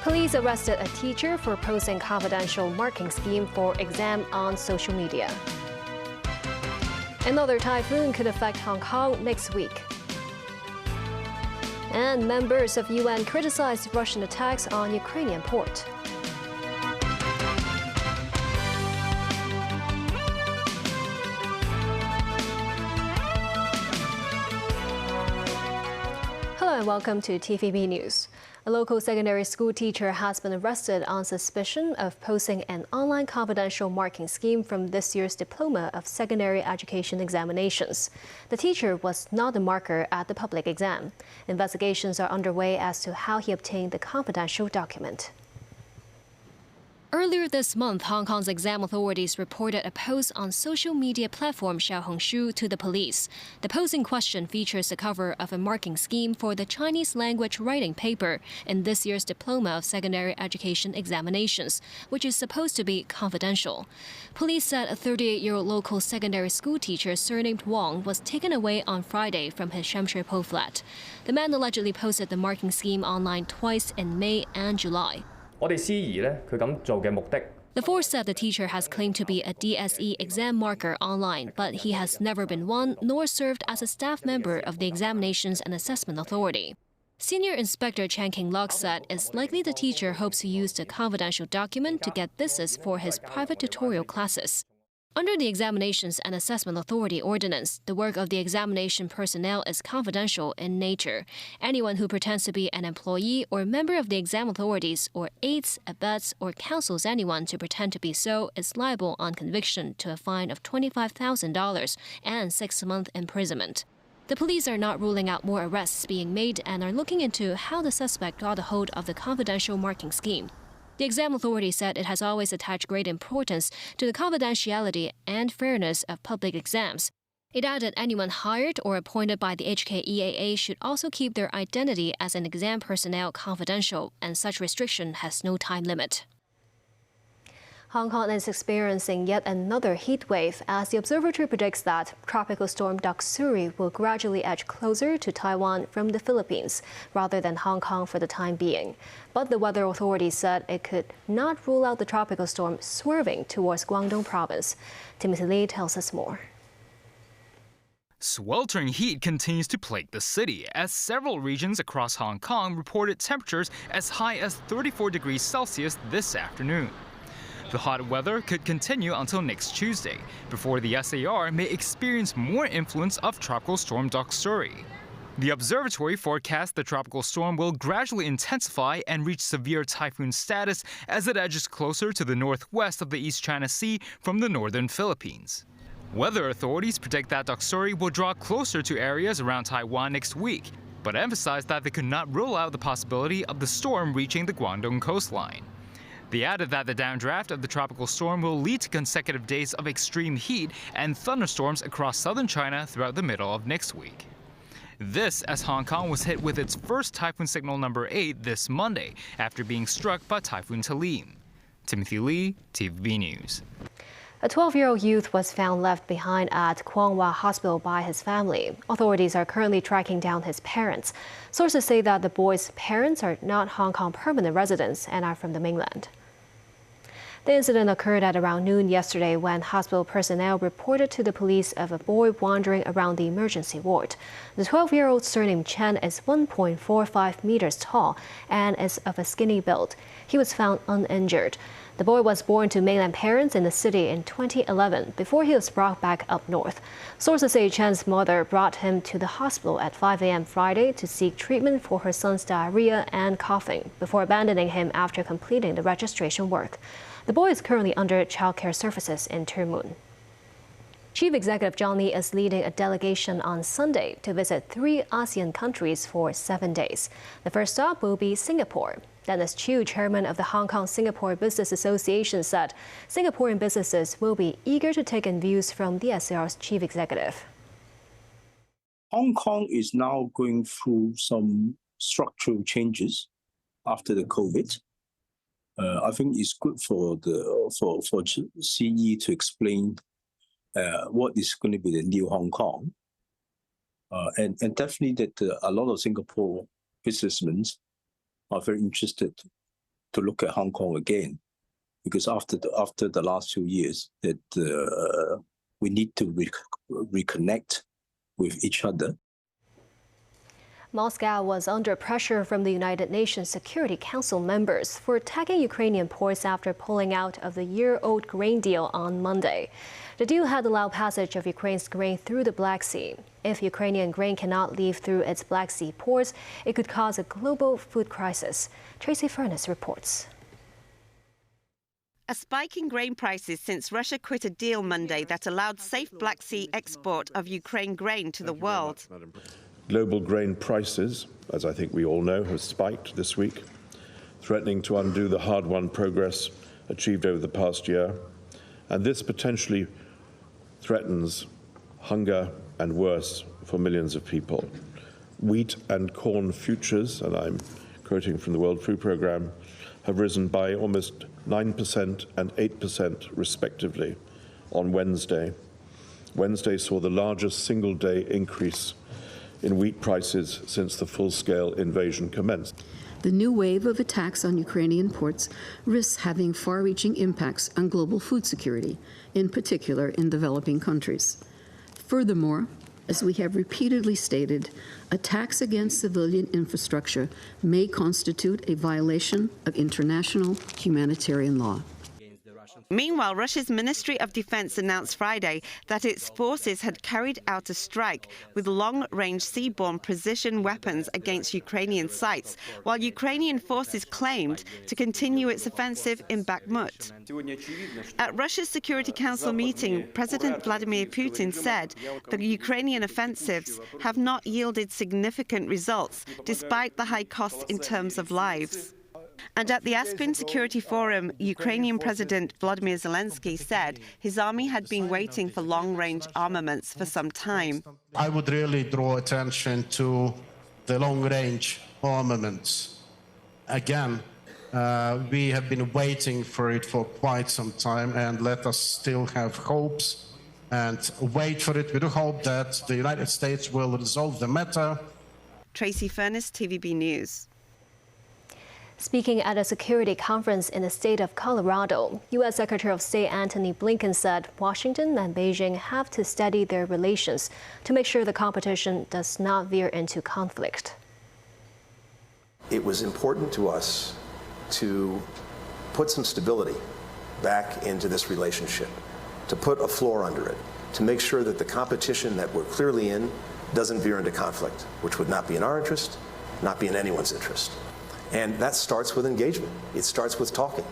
Police arrested a teacher for posting confidential marking scheme for exam on social media. Another typhoon could affect Hong Kong next week. And members of UN criticized Russian attacks on Ukrainian port. Hello and welcome to TVB News. A local secondary school teacher has been arrested on suspicion of posting an online confidential marking scheme from this year's Diploma of Secondary Education examinations. The teacher was not the marker at the public exam. Investigations are underway as to how he obtained the confidential document. Earlier this month, Hong Kong's exam authorities reported a post on social media platform Xiaohongshu to the police. The post in question features the cover of a marking scheme for the Chinese language writing paper in this year's Diploma of Secondary Education examinations, which is supposed to be confidential. Police said a 38-year-old local secondary school teacher surnamed Wong was taken away on Friday from his Sham Shui Po flat. The man allegedly posted the marking scheme online twice in May and July. The force said the teacher has claimed to be a DSE exam marker online, but he has never been one nor served as a staff member of the Examinations and Assessment Authority. Senior Inspector Chan King-lok said it's likely the teacher hopes to use the confidential document to get business for his private tutorial classes. Under the Examinations and Assessment Authority Ordinance, the work of the examination personnel is confidential in nature. Anyone who pretends to be an employee or member of the exam authorities or aids, abets, or counsels anyone to pretend to be so is liable on conviction to a fine of $25,000 and 6-month imprisonment. The police are not ruling out more arrests being made and are looking into how the suspect got a hold of the confidential marking scheme. The exam authority said it has always attached great importance to the confidentiality and fairness of public exams. It added anyone hired or appointed by the HKEAA should also keep their identity as an exam personnel confidential, and such restriction has no time limit. Hong Kong is experiencing yet another heat wave as the observatory predicts that tropical storm Doksuri will gradually edge closer to Taiwan from the Philippines rather than Hong Kong for the time being. But the weather authorities said it could not rule out the tropical storm swerving towards Guangdong province. Timothy Lee tells us more. Sweltering heat continues to plague the city as several regions across Hong Kong reported temperatures as high as 34 degrees Celsius this afternoon. The hot weather could continue until next Tuesday, before the SAR may experience more influence of Tropical Storm Doksuri. The observatory forecasts the tropical storm will gradually intensify and reach severe typhoon status as it edges closer to the northwest of the East China Sea from the northern Philippines. Weather authorities predict that Doksuri will draw closer to areas around Taiwan next week, but emphasize that they could not rule out the possibility of the storm reaching the Guangdong coastline. They added that the downdraft of the tropical storm will lead to consecutive days of extreme heat and thunderstorms across southern China throughout the middle of next week. This as Hong Kong was hit with its first typhoon signal number 8 this Monday after being struck by Typhoon Talim. Timothy Lee, TVB News. A 12-year-old youth was found left behind at Kwong Wah Hospital by his family. Authorities are currently tracking down his parents. Sources say that the boy's parents are not Hong Kong permanent residents and are from the mainland. The incident occurred at around noon yesterday when hospital personnel reported to the police of a boy wandering around the emergency ward. The 12-year-old surnamed Chen is 1.45 meters tall and is of a skinny build. He was found uninjured. The boy was born to mainland parents in the city in 2011 before he was brought back up north. Sources say Chen's mother brought him to the hospital at 5 a.m. Friday to seek treatment for her son's diarrhea and coughing before abandoning him after completing the registration work. The boy is currently under childcare services in Tuen Mun. Chief Executive John Lee is leading a delegation on Sunday to visit 3 ASEAN countries for 7 days. The first stop will be Singapore. Dennis Chiu, chairman of the Hong Kong-Singapore Business Association, said Singaporean businesses will be eager to take in views from the SAR's chief executive. Hong Kong is now going through some structural changes after the COVID. I think it's good for CE to explain what is going to be the new Hong Kong. And definitely that a lot of Singapore businessmen are very interested to look at Hong Kong again, because after the last 2 years, that we need to reconnect with each other. Moscow was under pressure from the United Nations Security Council members for attacking Ukrainian ports after pulling out of the year-old grain deal on Monday. The deal had allowed passage of Ukraine's grain through the Black Sea. If Ukrainian grain cannot leave through its Black Sea ports, it could cause a global food crisis. Tracy Furness reports. A spike in grain prices since Russia quit a deal Monday that allowed safe Black Sea export of Ukraine grain to the world. Global grain prices, as I think we all know, have spiked this week, threatening to undo the hard-won progress achieved over the past year. And this potentially threatens hunger and worse for millions of people. Wheat and corn futures, and I'm quoting from the World Food Programme, have risen by almost 9% and 8% respectively on Wednesday. Wednesday saw the largest single-day increase in wheat prices since the full-scale invasion commenced. The new wave of attacks on Ukrainian ports risks having far-reaching impacts on global food security, in particular in developing countries. Furthermore, as we have repeatedly stated, attacks against civilian infrastructure may constitute a violation of international humanitarian law. Meanwhile, Russia's Ministry of Defense announced Friday that its forces had carried out a strike with long-range seaborne precision weapons against Ukrainian sites, while Ukrainian forces claimed to continue its offensive in Bakhmut. At Russia's Security Council meeting, President Vladimir Putin said the Ukrainian offensives have not yielded significant results, despite the high costs in terms of lives. And at the Aspen Security Forum, Ukrainian President Volodymyr Zelensky said his army had been waiting for long-range armaments for some time. I would really draw attention to the long-range armaments. Again, we have been waiting for it for quite some time, and let us still have hopes and wait for it with the hope that the United States will resolve the matter. Tracy Furness, TVB News. Speaking at a security conference in the state of Colorado, U.S. Secretary of State Antony Blinken said Washington and Beijing have to steady their relations to make sure the competition does not veer into conflict. It was important to us to put some stability back into this relationship, to put a floor under it, to make sure that the competition that we're clearly in doesn't veer into conflict, which would not be in our interest, not be in anyone's interest. And that starts with engagement. It starts with talking.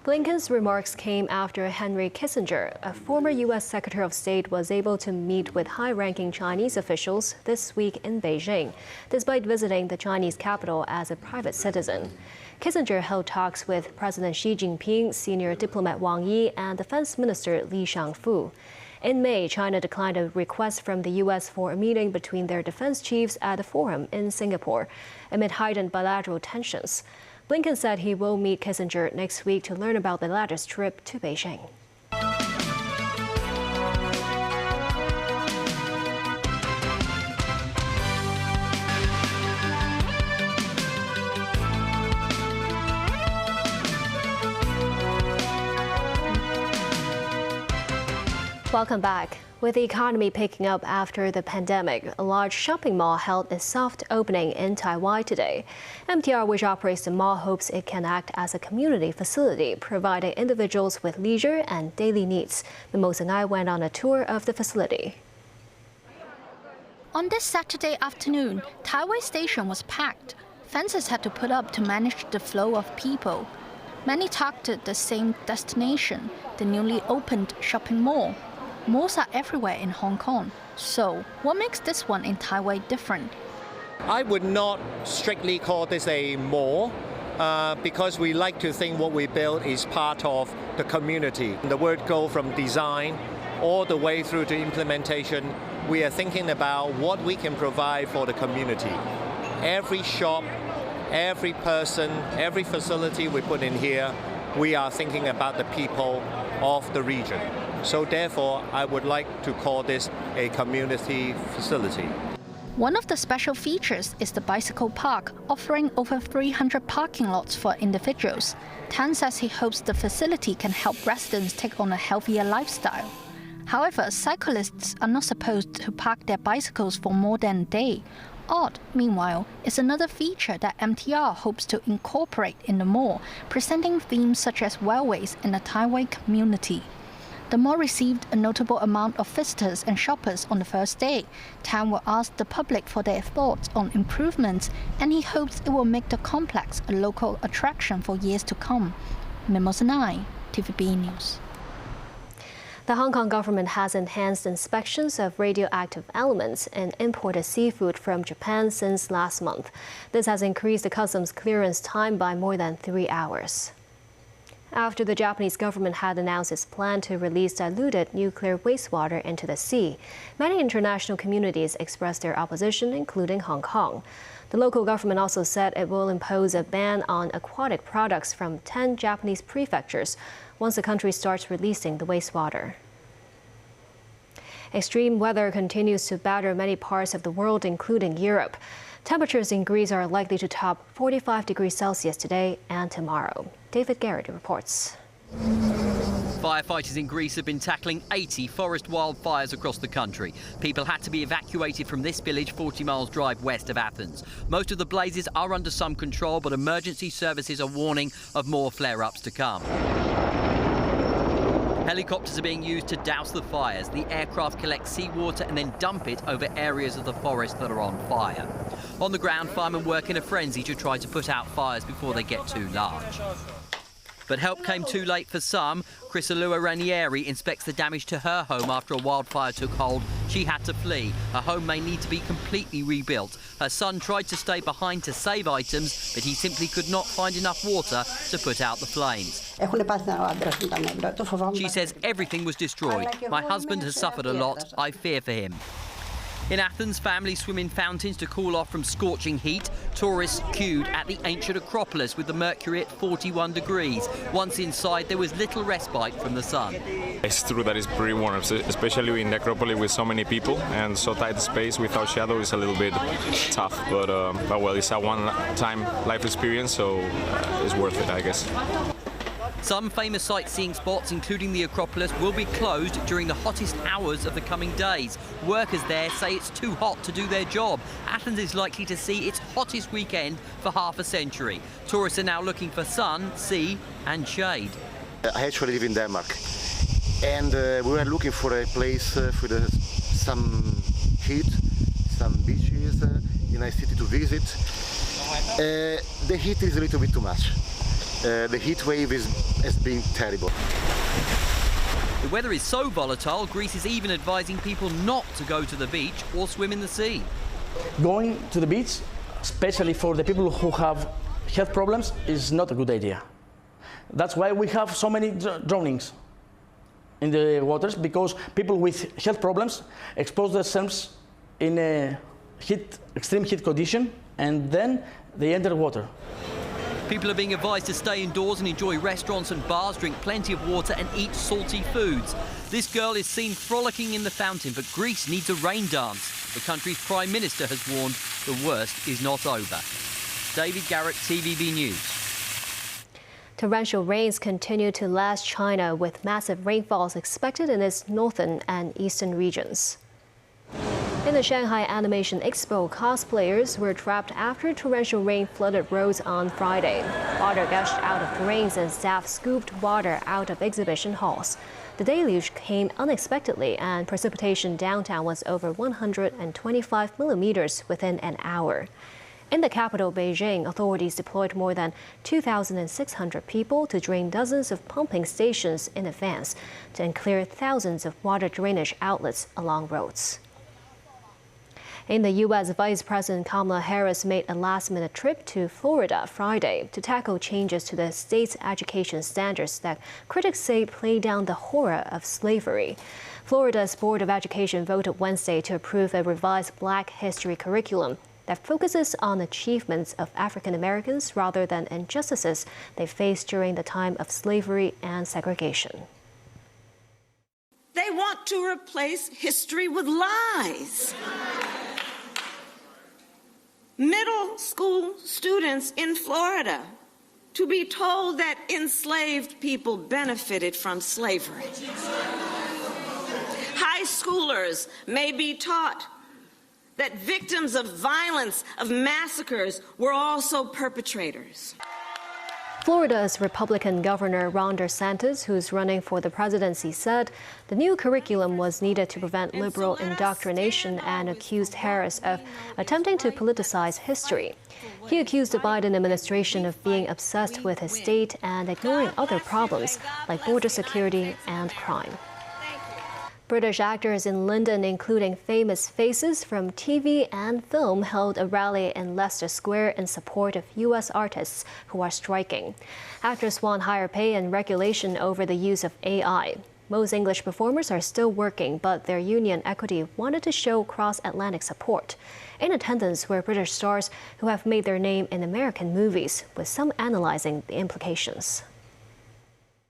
Blinken's remarks came after Henry Kissinger, a former U.S. Secretary of State, was able to meet with high-ranking Chinese officials this week in Beijing, despite visiting the Chinese capital as a private citizen. Kissinger held talks with President Xi Jinping, senior diplomat Wang Yi, and Defense Minister Li Shangfu. In May, China declined a request from the U.S. for a meeting between their defense chiefs at a forum in Singapore, amid heightened bilateral tensions. Blinken said he will meet Kissinger next week to learn about the latter's trip to Beijing. Welcome back. With the economy picking up after the pandemic, a large shopping mall held its soft opening in Taiwan today. MTR, which operates the mall, hopes it can act as a community facility, providing individuals with leisure and daily needs. Mimosa and I went on a tour of the facility. On this Saturday afternoon, Taiwan Station was packed. Fences had to put up to manage the flow of people. Many targeted the same destination, the newly opened shopping mall. Malls are everywhere in Hong Kong. So, what makes this one in Taiwan different? I would not strictly call this a mall because we like to think what we build is part of the community. The word go from design all the way through to implementation. We are thinking about what we can provide for the community. Every shop, every person, every facility we put in here, we are thinking about the people of the region. So therefore, I would like to call this a community facility. One of the special features is the bicycle park, offering over 300 parking lots for individuals. Tan says he hopes the facility can help residents take on a healthier lifestyle. However, cyclists are not supposed to park their bicycles for more than a day. Odd, meanwhile, is another feature that MTR hopes to incorporate in the mall, presenting themes such as railways in the Taiwan community. The mall received a notable amount of visitors and shoppers on the first day. Tan will ask the public for their thoughts on improvements, and he hopes it will make the complex a local attraction for years to come. Mimosa 9, TVB News. The Hong Kong government has enhanced inspections of radioactive elements in imported seafood from Japan since last month. This has increased the customs clearance time by more than 3 hours. After the Japanese government had announced its plan to release diluted nuclear wastewater into the sea, many international communities expressed their opposition, including Hong Kong. The local government also said it will impose a ban on aquatic products from 10 Japanese prefectures once the country starts releasing the wastewater. Extreme weather continues to batter many parts of the world, including Europe. Temperatures in Greece are likely to top 45 degrees Celsius today and tomorrow. David Garrett reports. Firefighters in Greece have been tackling 80 forest wildfires across the country. People had to be evacuated from this village 40 miles drive west of Athens. Most of the blazes are under some control, but emergency services are warning of more flare-ups to come. Helicopters are being used to douse the fires. The aircraft collect seawater and then dump it over areas of the forest that are on fire. On the ground, firemen work in a frenzy to try to put out fires before they get too large. But help came too late for some. Chrysalua Ranieri inspects the damage to her home after a wildfire took hold. She had to flee. Her home may need to be completely rebuilt. Her son tried to stay behind to save items, but he simply could not find enough water to put out the flames. She says everything was destroyed. My husband has suffered a lot. I fear for him. In Athens, families swim in fountains to cool off from scorching heat. Tourists queued at the ancient Acropolis with the mercury at 41 degrees. Once inside, there was little respite from the sun. It's true that it's pretty warm, especially in the Acropolis with so many people and so tight space without shadow is a little bit tough. But well, it's a one-time life experience, so it's worth it, I guess. Some famous sightseeing spots, including the Acropolis, will be closed during the hottest hours of the coming days. Workers there say it's too hot to do their job. Athens is likely to see its hottest weekend for half a century. Tourists are now looking for sun, sea and shade. I actually live in Denmark, and we were looking for a place with some heat, some beaches, a nice city to visit. The heat is a little bit too much. The heat wave has been terrible. The weather is so volatile, Greece is even advising people not to go to the beach or swim in the sea. Going to the beach, especially for the people who have health problems, is not a good idea. That's why we have so many drownings in the waters, because people with health problems expose themselves in a extreme heat condition, and then they enter water. People are being advised to stay indoors and enjoy restaurants and bars, drink plenty of water and eat salty foods. This girl is seen frolicking in the fountain, but Greece needs a rain dance. The country's Prime Minister has warned the worst is not over. David Garrett, TVB News. Torrential rains continue to lash China, with massive rainfalls expected in its northern and eastern regions. In the Shanghai Animation Expo, cosplayers were trapped after torrential rain flooded roads on Friday. Water gushed out of drains and staff scooped water out of exhibition halls. The deluge came unexpectedly, and precipitation downtown was over 125 millimeters within an hour. In the capital, Beijing, authorities deployed more than 2,600 people to drain dozens of pumping stations in advance and clear thousands of water drainage outlets along roads. In the U.S., Vice President Kamala Harris made a last-minute trip to Florida Friday to tackle changes to the state's education standards that critics say play down the horror of slavery. Florida's Board of Education voted Wednesday to approve a revised Black history curriculum that focuses on achievements of African Americans rather than injustices they faced during the time of slavery and segregation. They want to replace history with lies. middle school students in Florida to be told that enslaved people benefited from slavery. High schoolers may be taught that victims of violence, of massacres, were also perpetrators. Florida's Republican Governor Ron DeSantis, who's running for the presidency, said the new curriculum was needed to prevent liberal indoctrination and accused Harris of attempting to politicize history. He accused the Biden administration of being obsessed with his state and ignoring other problems like border security and crime. British actors in London, including famous faces from TV and film, held a rally in Leicester Square in support of U.S. artists who are striking. Actors want higher pay and regulation over the use of AI. Most English performers are still working, but their union Equity wanted to show cross-Atlantic support. In attendance were British stars who have made their name in American movies, with some analyzing the implications.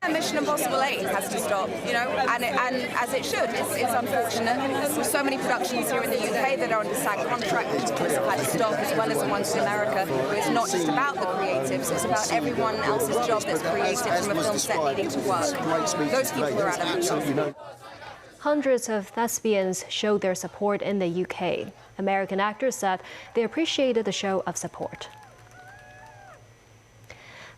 Mission Impossible 8 has to stop, and as it should. It's unfortunate. There's so many productions here in the UK that are under SAG contract that of course have had to stop, as well as the ones in America. It's not just about the creatives, it's about everyone else's job that's created from a film set needing to work. Those people are out of the job. Hundreds of thespians showed their support in the UK. American actors said they appreciated the show of support.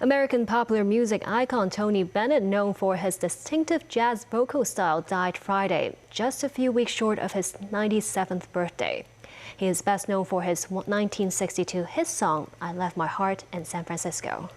American popular music icon Tony Bennett, known for his distinctive jazz vocal style, died Friday, just a few weeks short of his 97th birthday. He is best known for his 1962 hit song, I Left My Heart in San Francisco.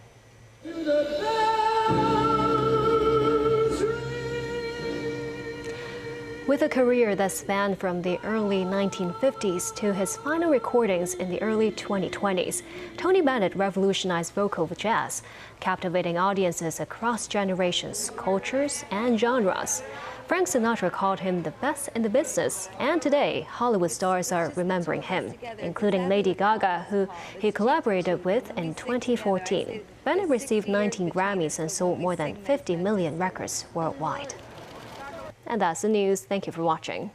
With a career that spanned from the early 1950s to his final recordings in the early 2020s, Tony Bennett revolutionized vocal jazz, captivating audiences across generations, cultures, and genres. Frank Sinatra called him the best in the business, and today, Hollywood stars are remembering him, including Lady Gaga, who he collaborated with in 2014. Bennett received 19 Grammys and sold more than 50 million records worldwide. And that's the news. Thank you for watching.